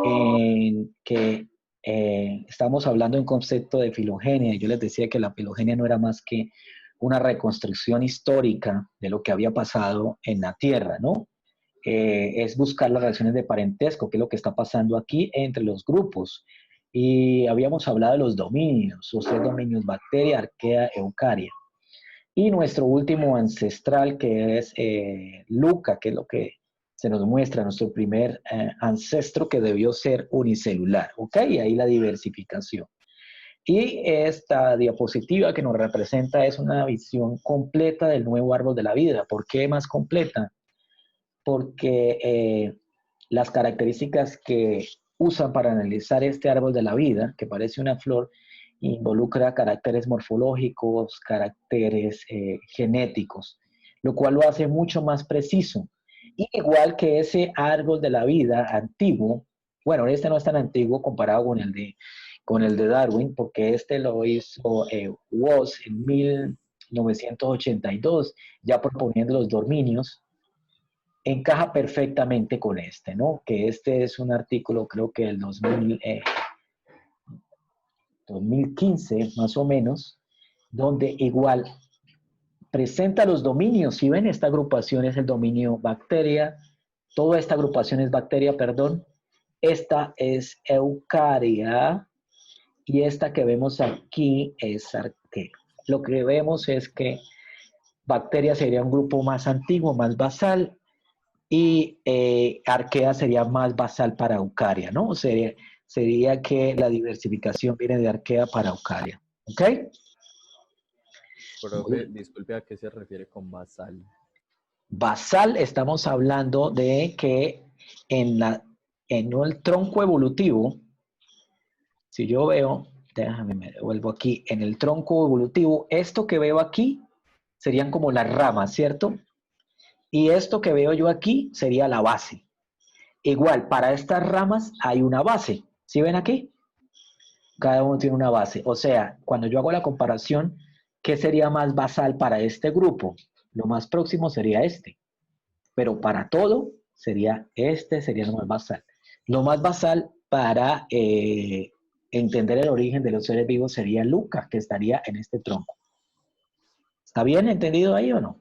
en que estamos hablando en concepto de filogenia. Yo les decía que la filogenia no era más que una reconstrucción histórica de lo que había pasado en la Tierra, ¿no? Es buscar las relaciones de parentesco, qué es lo que está pasando aquí entre los grupos. Y habíamos hablado de los dominios, los tres dominios: bacteria, arquea, eucaria. Y nuestro último ancestral, que es Luca, que es lo que se nos muestra, nuestro primer ancestro que debió ser unicelular, ¿ok? Y ahí la diversificación. Y esta diapositiva que nos representa es una visión completa del nuevo árbol de la vida. ¿Por qué más completa? Porque las características que usan para analizar este árbol de la vida, que parece una flor, involucra caracteres morfológicos, caracteres genéticos, lo cual lo hace mucho más preciso. Y igual que ese árbol de la vida antiguo, bueno, este no es tan antiguo comparado con el de Darwin, porque este lo hizo Woz en 1982, ya proponiendo los dominios. Encaja perfectamente con este, ¿no? Que este es un artículo, creo que del 2015, más o menos, donde igual presenta los dominios. Si ven, esta agrupación es el dominio bacteria, toda esta agrupación es bacteria, perdón, esta es eucaria y esta que vemos aquí es arquea. Lo que vemos es que bacteria sería un grupo más antiguo, más basal, y arquea sería más basal para eucaria, ¿no? Sería que la diversificación viene de arquea para eucaria, ¿ok? Profe, disculpe, ¿a qué se refiere con basal? Basal, estamos hablando de que en el tronco evolutivo, si yo veo, déjame, me devuelvo aquí, en el tronco evolutivo, esto que veo aquí serían como las ramas, ¿cierto? Y esto que veo yo aquí sería la base. Igual, para estas ramas hay una base. ¿Sí ven aquí? Cada uno tiene una base. O sea, cuando yo hago la comparación, ¿qué sería más basal para este grupo? Lo más próximo sería este. Pero para todo sería este, sería lo más basal. Lo más basal para entender el origen de los seres vivos sería Luca, que estaría en este tronco. ¿Está bien entendido ahí o no?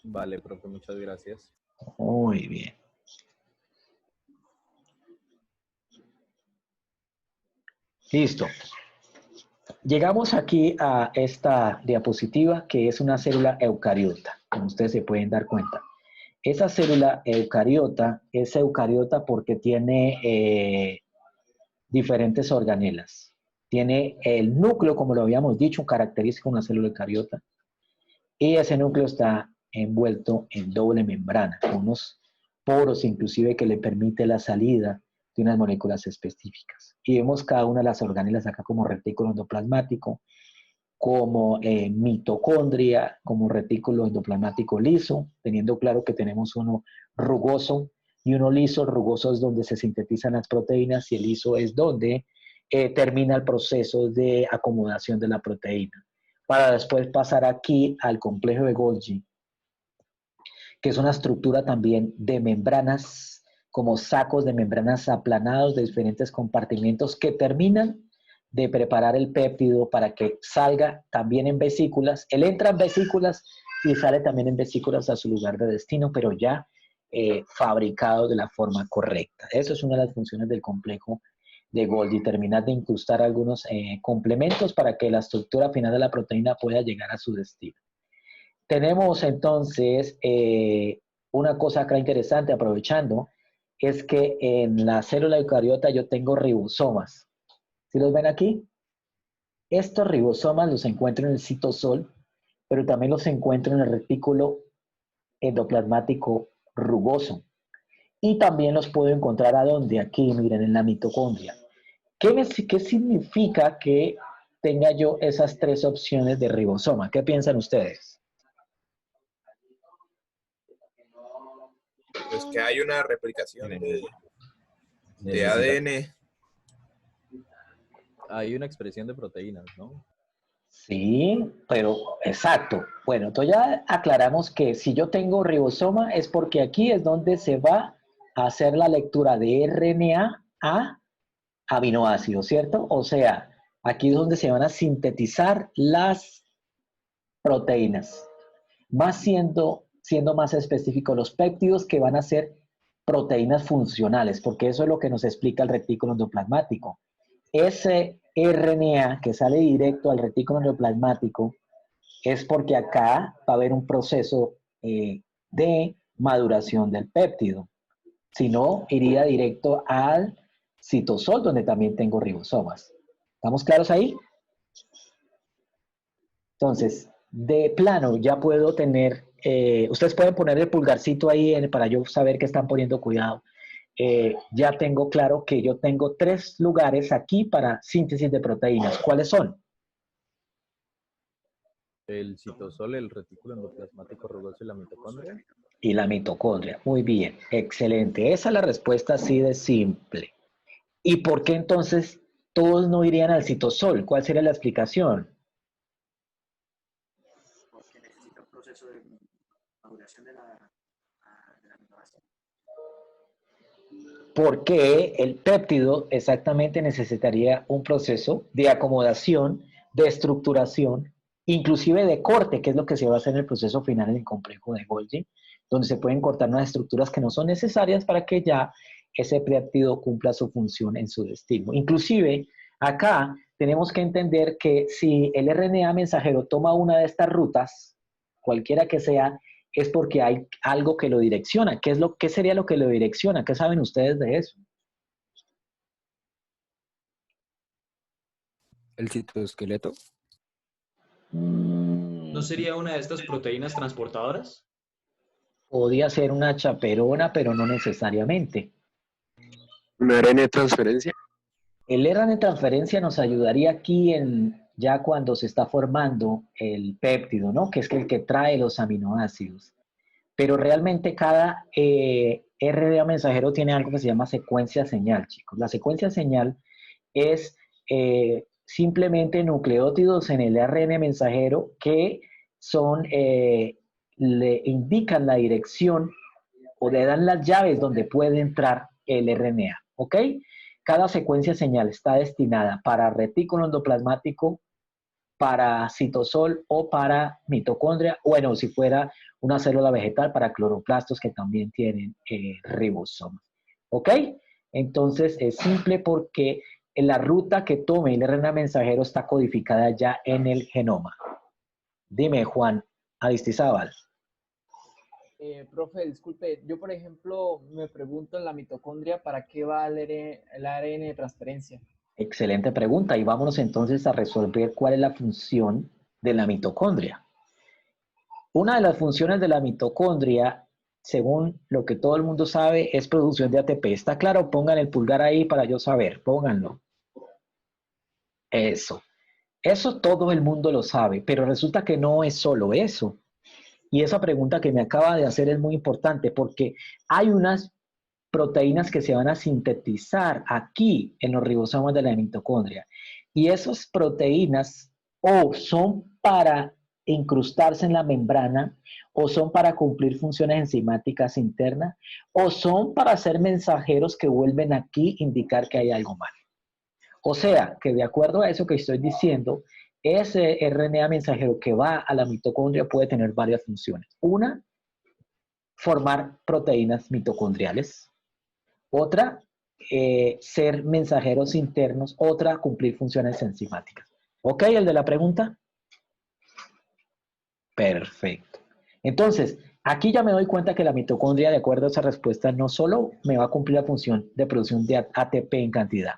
Vale, profe, muchas gracias. Muy bien. Listo. Llegamos aquí a esta diapositiva que es una célula eucariota, como ustedes se pueden dar cuenta. Esa célula eucariota es eucariota porque tiene diferentes organelas. Tiene el núcleo, como lo habíamos dicho, un característico de una célula eucariota, y ese núcleo está envuelto en doble membrana, con unos poros inclusive que le permite la salida de unas moléculas específicas. Y vemos cada una de las organelas acá como retículo endoplasmático, como mitocondria, como retículo endoplasmático liso, teniendo claro que tenemos uno rugoso y uno liso. Rugoso es donde se sintetizan las proteínas y el liso es donde termina el proceso de acomodación de la proteína, para después pasar aquí al complejo de Golgi, que es una estructura también de membranas, como sacos de membranas aplanados de diferentes compartimentos que terminan de preparar el péptido para que salga también en vesículas. Él entra en vesículas y sale también en vesículas a su lugar de destino, pero ya fabricado de la forma correcta. Eso es una de las funciones del complejo de Golgi, terminar de incrustar algunos complementos para que la estructura final de la proteína pueda llegar a su destino. Tenemos entonces una cosa acá interesante, aprovechando, es que en la célula eucariota yo tengo ribosomas. ¿Sí los ven aquí? Estos ribosomas los encuentro en el citosol, pero también los encuentro en el retículo endoplasmático rugoso. Y también los puedo encontrar ¿a dónde? Aquí, miren, en la mitocondria. ¿Qué significa que tenga yo esas tres opciones de ribosoma? ¿Qué piensan ustedes? Pues que hay una replicación de Necesita, ADN. hay una expresión de proteínas, ¿no? Sí, pero exacto. Bueno, entonces ya aclaramos que si yo tengo ribosoma es porque aquí es donde se va a hacer la lectura de RNA a aminoácidos, ¿cierto? O sea, aquí es donde se van a sintetizar las proteínas. Más siendo más específico, los péptidos que van a ser proteínas funcionales, porque eso es lo que nos explica el retículo endoplasmático. Ese RNA que sale directo al retículo endoplasmático es porque acá va a haber un proceso de maduración del péptido. Si no, iría directo al citosol, donde también tengo ribosomas. ¿Estamos claros ahí? Entonces, de plano, ya puedo tener, ustedes pueden poner el pulgarcito ahí para yo saber que están poniendo cuidado. Ya tengo claro que yo tengo 3 lugares aquí para síntesis de proteínas. ¿Cuáles son? El citosol, el retículo endoplasmático rugoso y la mitocondria. Y la mitocondria. Muy bien, excelente. Esa es la respuesta así de simple. ¿Y por qué entonces todos no irían al citosol? ¿Cuál sería la explicación? Porque necesita un proceso de maduración de la aminoácido. Porque el péptido exactamente necesitaría un proceso de acomodación, de estructuración, inclusive de corte, que es lo que se va a hacer en el proceso final en el complejo de Golgi, donde se pueden cortar unas estructuras que no son necesarias para que ya ese péptido cumpla su función en su destino. Inclusive, acá tenemos que entender que si el RNA mensajero toma una de estas rutas, cualquiera que sea, es porque hay algo que lo direcciona. ¿Qué sería lo que lo direcciona? ¿Qué saben ustedes de eso? El citoesqueleto. ¿No sería una de estas proteínas transportadoras? Podría ser una chaperona, pero no necesariamente. ¿Una ARN de transferencia? El RNA de transferencia nos ayudaría aquí ya cuando se está formando el péptido, ¿no? Que es el que trae los aminoácidos. Pero realmente cada RNA mensajero tiene algo que se llama secuencia señal, chicos. La secuencia señal es simplemente nucleótidos en el ARN mensajero que le indican la dirección o le dan las llaves donde puede entrar el RNA, ¿ok? Cada secuencia señal está destinada para retículo endoplasmático, para citosol o para mitocondria, bueno, si fuera una célula vegetal, para cloroplastos que también tienen ribosomas, ¿ok? Entonces es simple porque la ruta que tome el RNA mensajero está codificada ya en el genoma. Dime, Juan Aristizábal. Profe, disculpe, yo por ejemplo me pregunto en la mitocondria para qué va el ARN de transferencia. Excelente pregunta y vámonos entonces a resolver cuál es la función de la mitocondria. Una de las funciones de la mitocondria, según lo que todo el mundo sabe, es producción de ATP. ¿Está claro? Pongan el pulgar ahí para yo saber, pónganlo. Eso. Eso todo el mundo lo sabe, pero resulta que no es solo eso. Y esa pregunta que me acaba de hacer es muy importante porque hay unas proteínas que se van a sintetizar aquí en los ribosomas de la mitocondria. Y esas proteínas o son para incrustarse en la membrana, o son para cumplir funciones enzimáticas internas, o son para ser mensajeros que vuelven aquí a indicar que hay algo mal. O sea, que de acuerdo a eso que estoy diciendo, ese RNA mensajero que va a la mitocondria puede tener varias funciones. Una, formar proteínas mitocondriales. Otra, ser mensajeros internos. Otra, cumplir funciones enzimáticas. ¿Ok, el de la pregunta? Perfecto. Entonces, aquí ya me doy cuenta que la mitocondria, de acuerdo a esa respuesta, no solo me va a cumplir la función de producción de ATP en cantidad,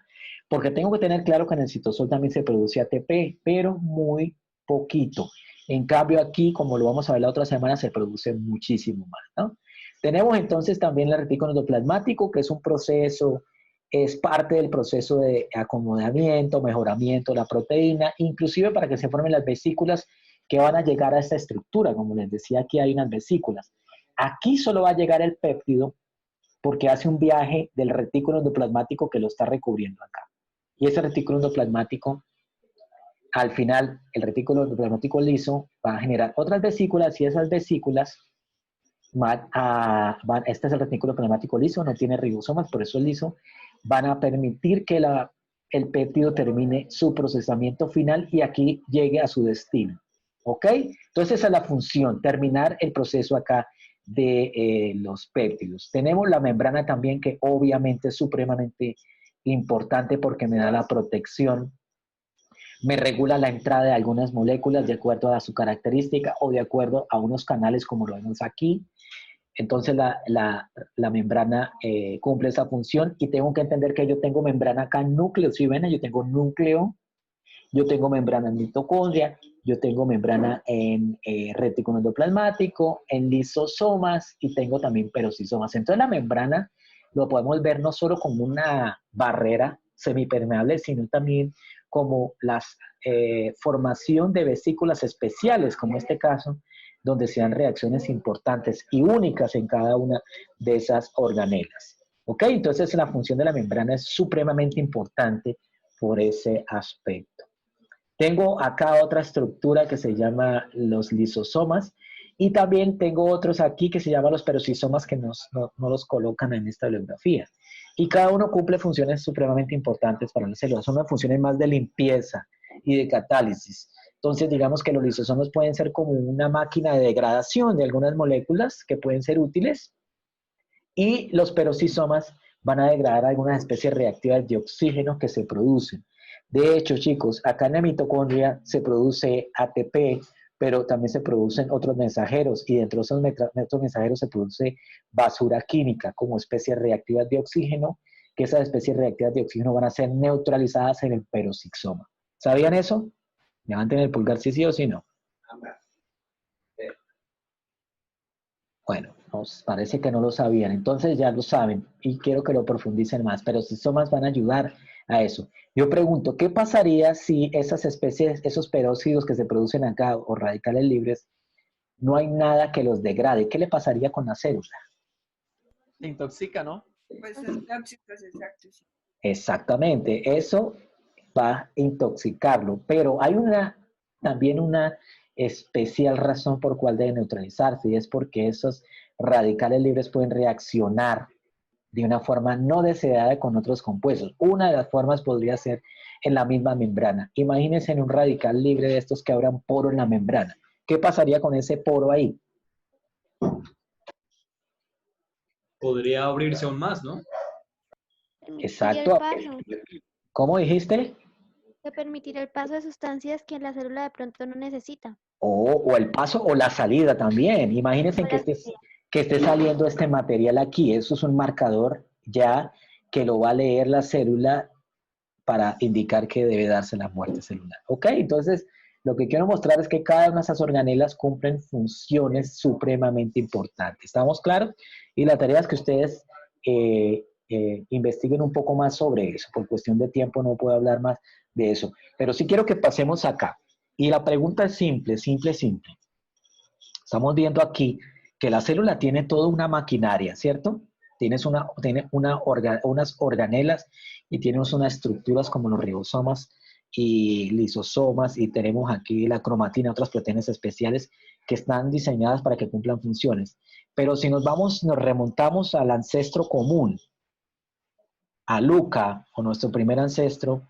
porque tengo que tener claro que en el citosol también se produce ATP, pero muy poquito. En cambio aquí, como lo vamos a ver la otra semana, se produce muchísimo más, ¿no? Tenemos entonces también el retículo endoplasmático, que es un proceso, es parte del proceso de acomodamiento, mejoramiento de la proteína, inclusive para que se formen las vesículas que van a llegar a esta estructura. Como les decía, aquí hay unas vesículas. Aquí solo va a llegar el péptido porque hace un viaje del retículo endoplasmático que lo está recubriendo acá. Y ese retículo endoplasmático, al final, el retículo endoplasmático liso va a generar otras vesículas y esas vesículas este es el retículo plasmático liso, no tiene ribosomas, por eso es liso, van a permitir que el péptido termine su procesamiento final y aquí llegue a su destino. ¿Ok? Entonces esa es la función, terminar el proceso acá de los péptidos. Tenemos la membrana también que obviamente es supremamente importante porque me da la protección, me regula la entrada de algunas moléculas de acuerdo a su característica o de acuerdo a unos canales como lo vemos aquí. Entonces la membrana cumple esa función y tengo que entender que yo tengo membrana acá en núcleo. ¿Sí ven? Yo tengo núcleo, yo tengo membrana en mitocondria, yo tengo membrana en retículo endoplasmático, en lisosomas y tengo también perocisomas. Entonces la membrana lo podemos ver no solo como una barrera semipermeable, sino también como la formación de vesículas especiales, como este caso, donde se dan reacciones importantes y únicas en cada una de esas organelas. ¿Ok? Entonces la función de la membrana es supremamente importante por ese aspecto. Tengo acá otra estructura que se llama los lisosomas y también tengo otros aquí que se llaman los perocisomas que no los colocan en esta bibliografía. Y cada uno cumple funciones supremamente importantes para las células. Son las funciones más de limpieza y de catálisis. Entonces, digamos que los lisosomas pueden ser como una máquina de degradación de algunas moléculas que pueden ser útiles y los perocisomas van a degradar algunas especies reactivas de oxígeno que se producen. De hecho, chicos, acá en la mitocondria se produce ATP, pero también se producen otros mensajeros y dentro de esos mensajeros se produce basura química como especies reactivas de oxígeno, que esas especies reactivas de oxígeno van a ser neutralizadas en el perosixoma. ¿Sabían eso? Levanten el pulgar si sí o si no. Bueno, nos parece que no lo sabían, entonces ya lo saben y quiero que lo profundicen más, pero sisomas van a ayudar a eso. Yo pregunto, ¿qué pasaría si esas especies, esos peróxidos que se producen acá o radicales libres, no hay nada que los degrade? ¿Qué le pasaría con la célula? Se intoxica, ¿no? Pues son tóxicos, exacto. Sí. Exactamente, eso va a intoxicarlo, pero hay también una especial razón por cual debe neutralizarse y es porque esos radicales libres pueden reaccionar de una forma no deseada con otros compuestos. Una de las formas podría ser en la misma membrana. Imagínense en un radical libre de estos que abran poro en la membrana. ¿Qué pasaría con ese poro ahí? Podría abrirse aún más, ¿no? Exacto. ¿Cómo dijiste? Que permitir el paso de sustancias que la célula de pronto no necesita. O el paso o la salida también. Imagínense que esté saliendo este material aquí. Eso es un marcador ya que lo va a leer la célula para indicar que debe darse la muerte celular. ¿Ok? Entonces, lo que quiero mostrar es que cada una de esas organelas cumplen funciones supremamente importantes. ¿Estamos claros? Y la tarea es que ustedes investiguen un poco más sobre eso. Por cuestión de tiempo no puedo hablar más de eso. Pero sí quiero que pasemos acá. Y la pregunta es simple, simple. Estamos viendo aquí que la célula tiene toda una maquinaria, ¿cierto? Tiene unas organelas y tiene unas estructuras como los ribosomas y lisosomas y tenemos aquí la cromatina, otras proteínas especiales que están diseñadas para que cumplan funciones. Pero si nos remontamos al ancestro común, a Luca, o nuestro primer ancestro,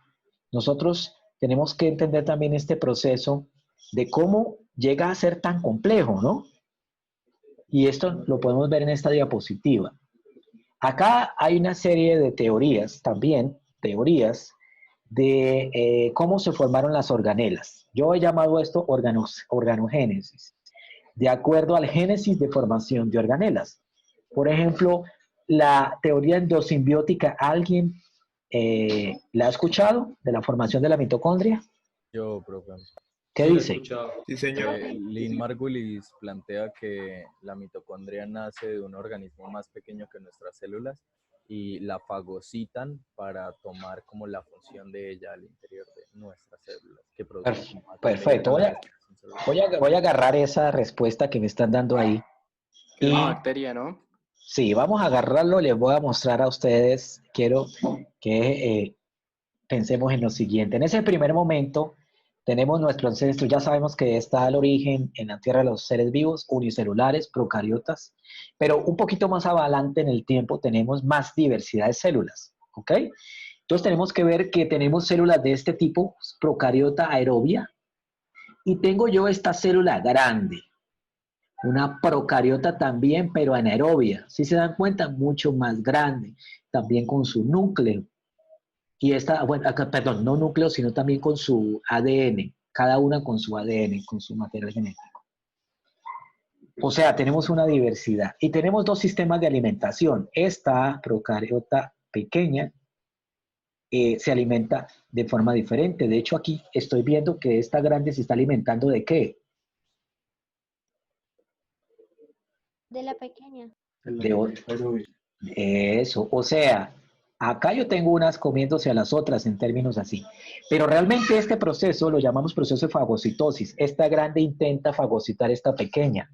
nosotros tenemos que entender también este proceso de cómo llega a ser tan complejo, ¿no? Y esto lo podemos ver en esta diapositiva. Acá hay una serie de teorías también, teorías de cómo se formaron las organelas. Yo he llamado esto organogénesis, de acuerdo al génesis de formación de organelas. Por ejemplo, la teoría endosimbiótica, ¿alguien la ha escuchado? De la formación de la mitocondria. Yo, profe. ¿Qué Sí, dice? Sí, señor. Lynn Margulis plantea que la mitocondria nace de un organismo más pequeño que nuestras células y la fagocitan para tomar como la función de ella al interior de nuestras células. Que Perfecto. Voy a agarrar esa respuesta que me están dando ahí. Es una bacteria, ¿no? Sí, vamos a agarrarlo. Les voy a mostrar a ustedes. Quiero que pensemos en lo siguiente. En ese primer momento, Tenemos nuestro ancestro, ya sabemos que está el origen en la Tierra de los seres vivos, unicelulares, procariotas, pero un poquito más adelante en el tiempo tenemos más diversidad de células, ¿ok? Entonces tenemos que ver que tenemos células de este tipo, procariota aerobia, y tengo yo esta célula grande, una procariota también, pero anaerobia. Si se dan cuenta, mucho más grande, también con su núcleo. Y esta, bueno, acá, perdón, no núcleo, sino también con su ADN, cada una con su ADN, con su material genético. O sea, tenemos una diversidad. Y tenemos dos sistemas de alimentación. Esta procariota pequeña se alimenta de forma diferente. De hecho, aquí estoy viendo que esta grande se está alimentando ¿de qué? De la pequeña. De otro. Eso, o sea, acá yo tengo unas comiéndose a las otras en términos así. Pero realmente este proceso lo llamamos proceso de fagocitosis. Esta grande intenta fagocitar esta pequeña.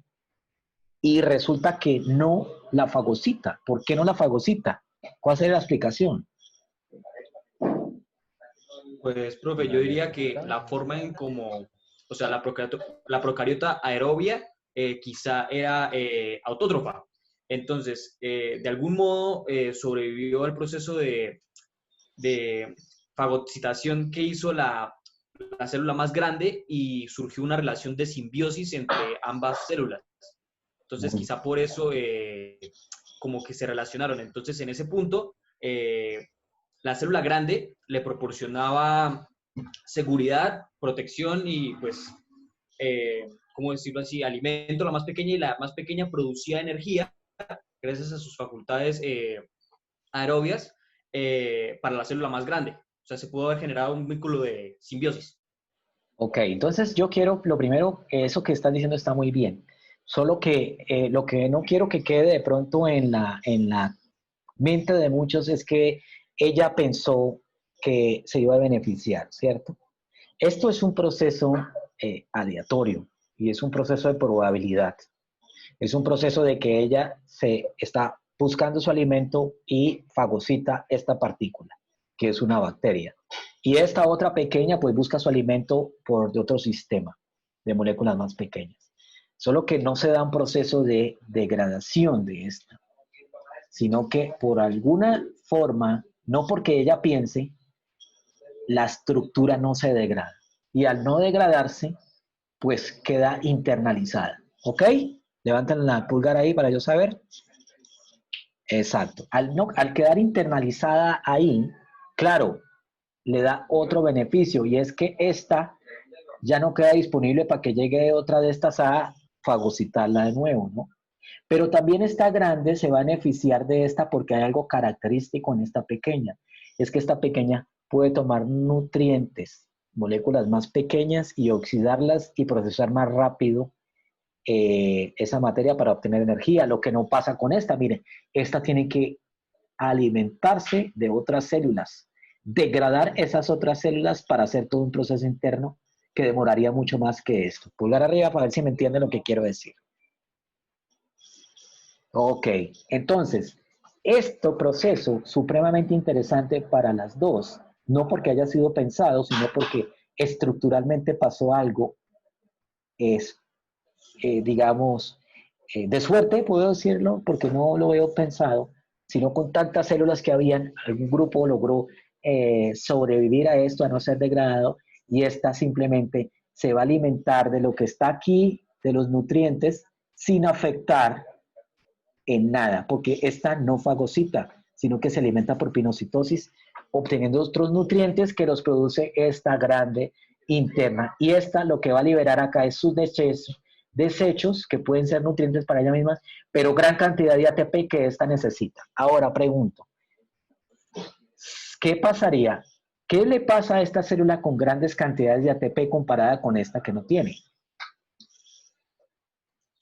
Y resulta que no la fagocita. ¿Por qué no la fagocita? ¿Cuál sería la explicación? Pues, profe, yo diría que la forma en como, o sea, la procariota aerobia quizá era autótrofa. Entonces, de algún modo sobrevivió al proceso de fagocitación que hizo la célula más grande y surgió una relación de simbiosis entre ambas células. Entonces, quizá por eso como que se relacionaron. Entonces, en ese punto, la célula grande le proporcionaba seguridad, protección y, pues, ¿cómo decirlo así? Alimento a la más pequeña, y la más pequeña producía energía gracias a sus facultades aerobias para la célula más grande. O sea, se pudo haber generado un vínculo de simbiosis. Ok, entonces yo quiero, lo primero, eso que estás diciendo está muy bien. Solo que lo que no quiero que quede de pronto en la mente de muchos es que ella pensó que se iba a beneficiar, ¿cierto? Esto es un proceso aleatorio y es un proceso de probabilidad. Es un proceso de que ella se está buscando su alimento y fagocita esta partícula, que es una bacteria. Y esta otra pequeña pues busca su alimento por de otro sistema de moléculas más pequeñas. Solo que no se da un proceso de degradación de esta, sino que por alguna forma, no porque ella piense, la estructura no se degrada. Y al no degradarse, pues queda internalizada. ¿Ok? Levanten la pulgar ahí para yo saber. Exacto. Al quedar internalizada ahí, claro, le da otro beneficio y es que esta ya no queda disponible para que llegue otra de estas a fagocitarla de nuevo, ¿no? Pero también esta grande se va a beneficiar de esta porque hay algo característico en esta pequeña. Es que esta pequeña puede tomar nutrientes, moléculas más pequeñas y oxidarlas y procesar más rápido esa materia para obtener energía, lo que no pasa con esta. Miren, esta tiene que alimentarse de otras células, degradar esas otras células para hacer todo un proceso interno que demoraría mucho más que esto. Pulgar arriba para ver si me entienden lo que quiero decir. Ok, entonces, este proceso supremamente interesante para las dos, no porque haya sido pensado, sino porque estructuralmente pasó algo, es, digamos, de suerte, puedo decirlo, porque no lo veo pensado, sino con tantas células que habían, algún grupo logró sobrevivir a esto, a no ser degradado, y esta simplemente se va a alimentar de lo que está aquí, de los nutrientes, sin afectar en nada, porque esta no fagocita, sino que se alimenta por pinocitosis, obteniendo otros nutrientes que los produce esta grande interna. Y esta lo que va a liberar acá es sus desechos, que pueden ser nutrientes para ella misma, pero gran cantidad de ATP que esta necesita. Ahora pregunto, ¿qué pasaría? ¿Qué le pasa a esta célula con grandes cantidades de ATP comparada con esta que no tiene?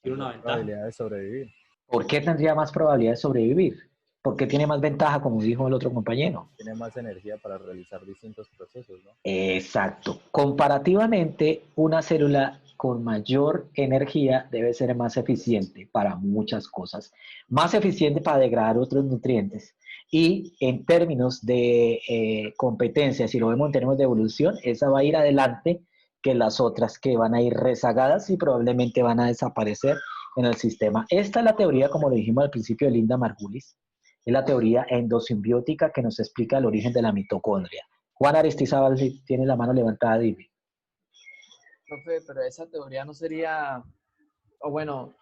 Tiene una ventaja. Probabilidad de sobrevivir. ¿Por qué tendría más probabilidad de sobrevivir? ¿Por qué tiene más ventaja, como dijo el otro compañero? Tiene más energía para realizar distintos procesos, ¿no? Exacto. Comparativamente, una célula con mayor energía debe ser más eficiente para muchas cosas. Más eficiente para degradar otros nutrientes. Y en términos de competencia, si lo vemos en términos de evolución, esa va a ir adelante que las otras que van a ir rezagadas y probablemente van a desaparecer en el sistema. Esta es la teoría, como lo dijimos al principio, de Linda Margulis, es la teoría endosimbiótica que nos explica el origen de la mitocondria. Juan Aristizábal, si tiene la mano levantada, dime. Profe, pero esa teoría no sería, o bueno,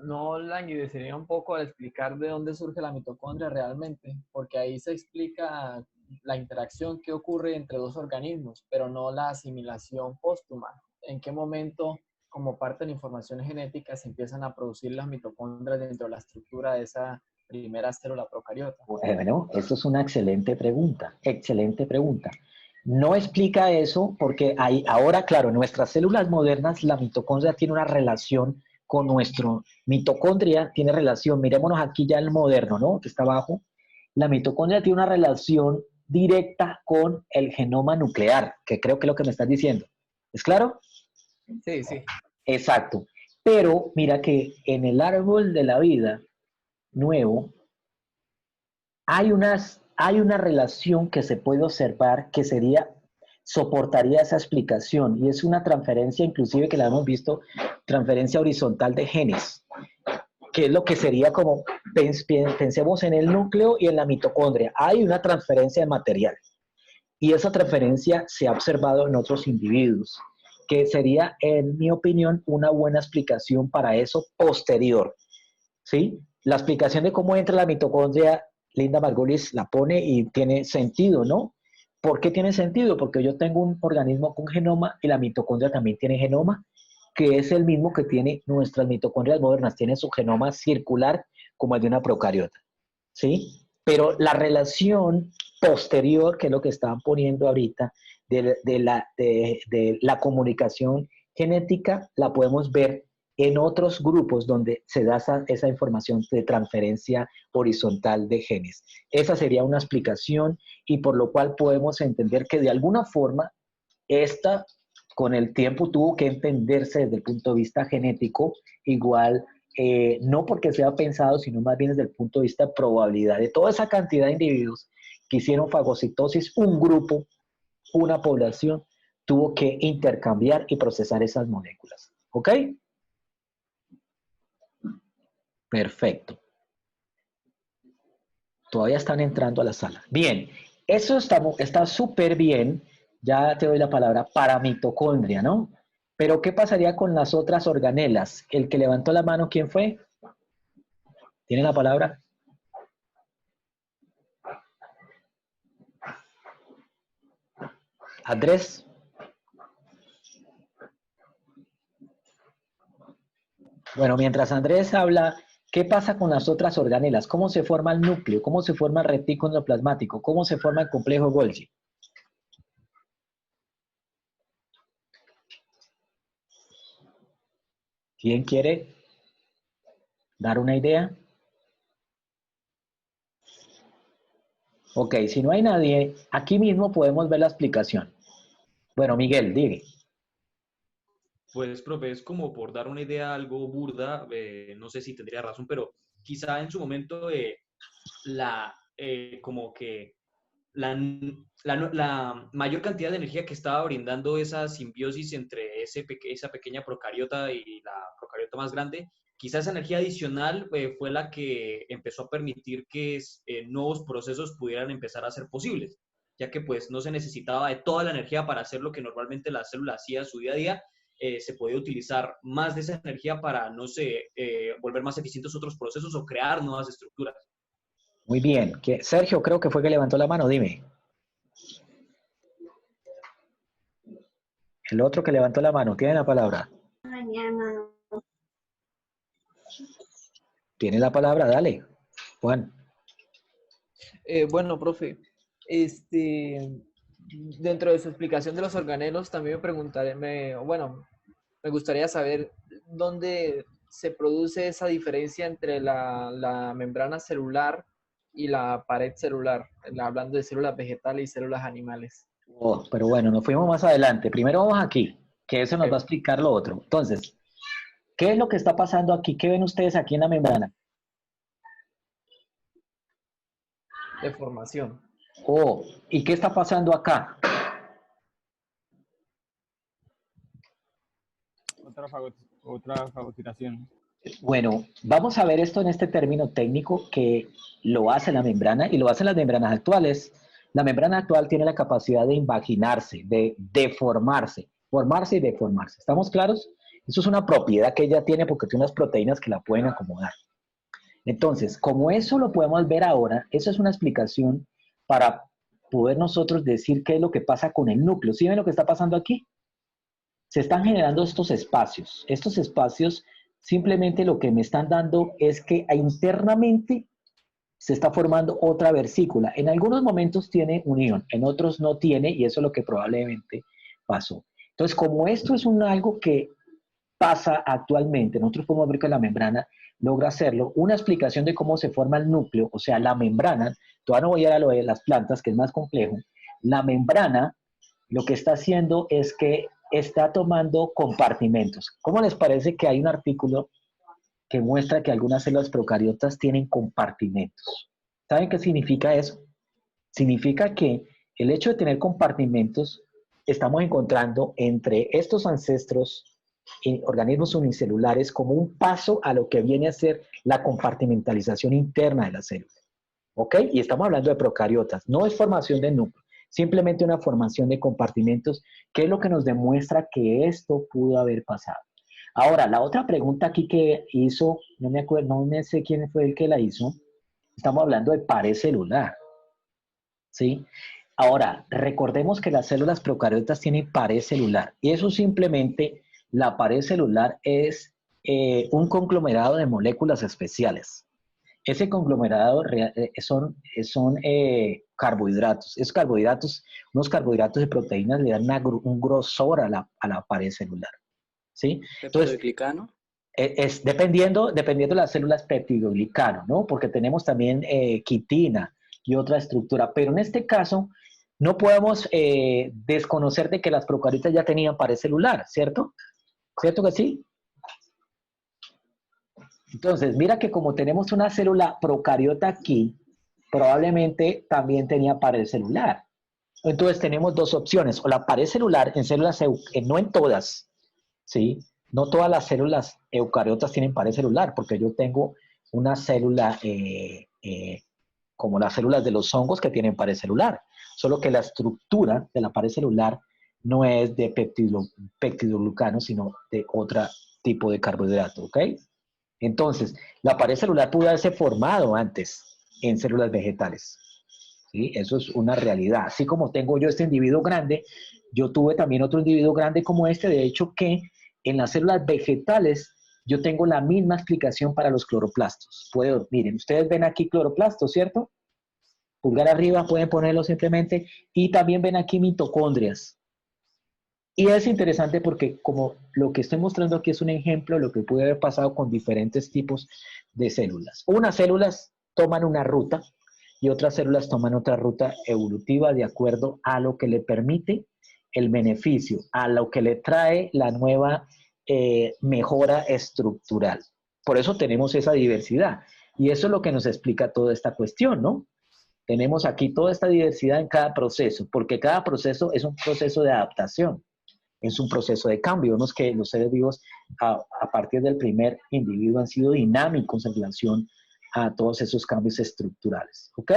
no languidecería un poco al explicar de dónde surge la mitocondria realmente, porque ahí se explica la interacción que ocurre entre dos organismos, pero no la asimilación póstuma. ¿En qué momento, como parte de la información genética, se empiezan a producir las mitocondrias dentro de la estructura de esa primera célula procariota? Bueno, esto es una excelente pregunta, excelente pregunta. No explica eso porque hay, ahora, claro, en nuestras células modernas la mitocondria tiene una relación con nuestro, mitocondria tiene relación, mirémonos aquí ya el moderno, ¿no? Que está abajo. La mitocondria tiene una relación directa con el genoma nuclear, que creo que es lo que me estás diciendo. ¿Es claro? Sí, sí. Exacto. Pero mira que en el árbol de la vida nuevo, hay una relación que se puede observar que soportaría esa explicación y es una transferencia inclusive que la hemos visto, transferencia horizontal de genes, que es lo que sería como, pensemos en el núcleo y en la mitocondria, hay una transferencia de material y esa transferencia se ha observado en otros individuos, que sería, en mi opinión, una buena explicación para eso posterior, ¿sí? La explicación de cómo entra la mitocondria, Linda Margulis la pone y tiene sentido, ¿no? ¿Por qué tiene sentido? Porque yo tengo un organismo con genoma y la mitocondria también tiene genoma, que es el mismo que tiene nuestras mitocondrias modernas, tiene su genoma circular como el de una procariota, ¿sí? Pero la relación posterior, que es lo que estaban poniendo ahorita, de la comunicación genética, la podemos ver en otros grupos donde se da esa información de transferencia horizontal de genes. Esa sería una explicación y por lo cual podemos entender que de alguna forma esta con el tiempo tuvo que entenderse desde el punto de vista genético, igual no porque sea pensado, sino más bien desde el punto de vista de probabilidad. De toda esa cantidad de individuos que hicieron fagocitosis, un grupo, una población, tuvo que intercambiar y procesar esas moléculas. ¿Ok? Perfecto. Todavía están entrando a la sala. Bien, eso está súper bien. Ya te doy la palabra para mitocondria, ¿no? Pero ¿qué pasaría con las otras organelas? El que levantó la mano, ¿quién fue? ¿Tiene la palabra? Andrés. Bueno, mientras Andrés habla, ¿qué pasa con las otras organelas? ¿Cómo se forma el núcleo? ¿Cómo se forma el retículo endoplasmático? ¿Cómo se forma el complejo Golgi? ¿Quién quiere dar una idea? Ok, si no hay nadie, aquí mismo podemos ver la explicación. Bueno, Miguel, diga. Pues, profe, es como por dar una idea algo burda, no sé si tendría razón, pero quizá en su momento como que la mayor cantidad de energía que estaba brindando esa simbiosis entre esa pequeña procariota y la procariota más grande, quizás esa energía adicional fue la que empezó a permitir que nuevos procesos pudieran empezar a ser posibles, ya que pues no se necesitaba de toda la energía para hacer lo que normalmente la célula hacía su día a día. Se podía utilizar más de esa energía para, no sé, volver más eficientes otros procesos o crear nuevas estructuras. Muy bien. Sergio, creo que fue que levantó la mano, dime. El otro que levantó la mano, tiene la palabra. Tiene la palabra, dale. Juan. Bueno, profe, dentro de su explicación de los organelos también me gustaría saber dónde se produce esa diferencia entre la membrana celular y la pared celular, hablando de células vegetales y células animales. Oh, pero bueno, nos fuimos más adelante. Primero vamos aquí, que eso nos va a explicar lo otro. Entonces, ¿qué es lo que está pasando aquí? ¿Qué ven ustedes aquí en la membrana? Deformación. Oh, ¿y qué está pasando acá? otra fagocitación. Bueno, vamos a ver esto en este término técnico que lo hace la membrana y lo hacen las membranas actuales. La membrana actual tiene la capacidad de invaginarse, de deformarse, formarse y deformarse. ¿Estamos claros? Eso es una propiedad que ella tiene porque tiene unas proteínas que la pueden acomodar. Entonces, como eso lo podemos ver ahora, eso es una explicación para poder nosotros decir qué es lo que pasa con el núcleo. ¿Sí ven lo que está pasando aquí? Se están generando estos espacios. Estos espacios simplemente lo que me están dando es que internamente se está formando otra vesícula. En algunos momentos tiene unión, en otros no tiene, y eso es lo que probablemente pasó. Entonces, como esto es algo que pasa actualmente, nosotros podemos ver que la membrana logra hacerlo, una explicación de cómo se forma el núcleo, o sea, la membrana, todavía no voy a ir a lo de las plantas, que es más complejo, la membrana lo que está haciendo es que está tomando compartimentos. ¿Cómo les parece que hay un artículo que muestra que algunas células procariotas tienen compartimentos? ¿Saben qué significa eso? Significa que el hecho de tener compartimentos, estamos encontrando entre estos ancestros organismos unicelulares como un paso a lo que viene a ser la compartimentalización interna de la célula. ¿Ok? Y estamos hablando de procariotas. No es formación de núcleo, simplemente una formación de compartimentos, que es lo que nos demuestra que esto pudo haber pasado. Ahora, la otra pregunta aquí que hizo, no me acuerdo, no me sé quién fue el que la hizo, estamos hablando de pared celular. ¿Sí? Ahora, recordemos que las células procariotas tienen pared celular, y eso simplemente, la pared celular es un conglomerado de moléculas especiales. Ese conglomerado son carbohidratos. Esos carbohidratos, unos carbohidratos y proteínas le dan un grosor a la pared celular. ¿Sí? Entonces, ¿Peptidoglicano? Es dependiendo de las células peptidoglicano, ¿no? Porque tenemos también quitina y otra estructura. Pero en este caso, no podemos desconocer de que las procariotas ya tenían pared celular, ¿cierto? ¿Cierto que sí? Entonces, mira que como tenemos una célula procariota aquí, probablemente también tenía pared celular. Entonces tenemos dos opciones, o la pared celular en células, no en todas, ¿sí? No todas las células eucariotas tienen pared celular, porque yo tengo una célula como las células de los hongos que tienen pared celular, solo que la estructura de la pared celular no es de peptidoglucano, sino de otro tipo de carbohidrato, ¿ok? Entonces, la pared celular pudo haberse formado antes en células vegetales, ¿sí? Eso es una realidad. Así como tengo yo este individuo grande, yo tuve también otro individuo grande como este, de hecho que en las células vegetales yo tengo la misma explicación para los cloroplastos. Miren, ustedes ven aquí cloroplastos, ¿cierto? Pulgar arriba, pueden ponerlo simplemente, y también ven aquí mitocondrias. Y es interesante porque como lo que estoy mostrando aquí es un ejemplo de lo que puede haber pasado con diferentes tipos de células. Unas células toman una ruta y otras células toman otra ruta evolutiva de acuerdo a lo que le permite el beneficio, a lo que le trae la nueva mejora estructural. Por eso tenemos esa diversidad. Y eso es lo que nos explica toda esta cuestión, ¿no? Tenemos aquí toda esta diversidad en cada proceso, porque cada proceso es un proceso de adaptación. Es un proceso de cambio. Vemos que los seres vivos a partir del primer individuo han sido dinámicos en relación a todos esos cambios estructurales. ¿Ok?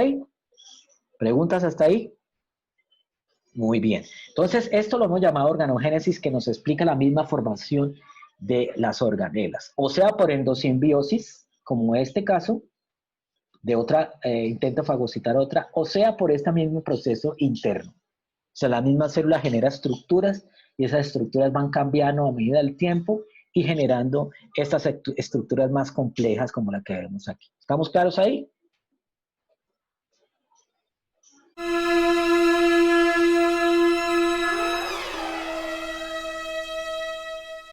¿Preguntas hasta ahí? Muy bien. Entonces, esto lo hemos llamado organogénesis, que nos explica la misma formación de las organelas. O sea, por endosimbiosis, como este caso, de otra, intenta fagocitar otra, o sea, por este mismo proceso interno. O sea, la misma célula genera estructuras y esas estructuras van cambiando a medida del tiempo y generando estas estructuras más complejas como la que vemos aquí. ¿Estamos claros ahí?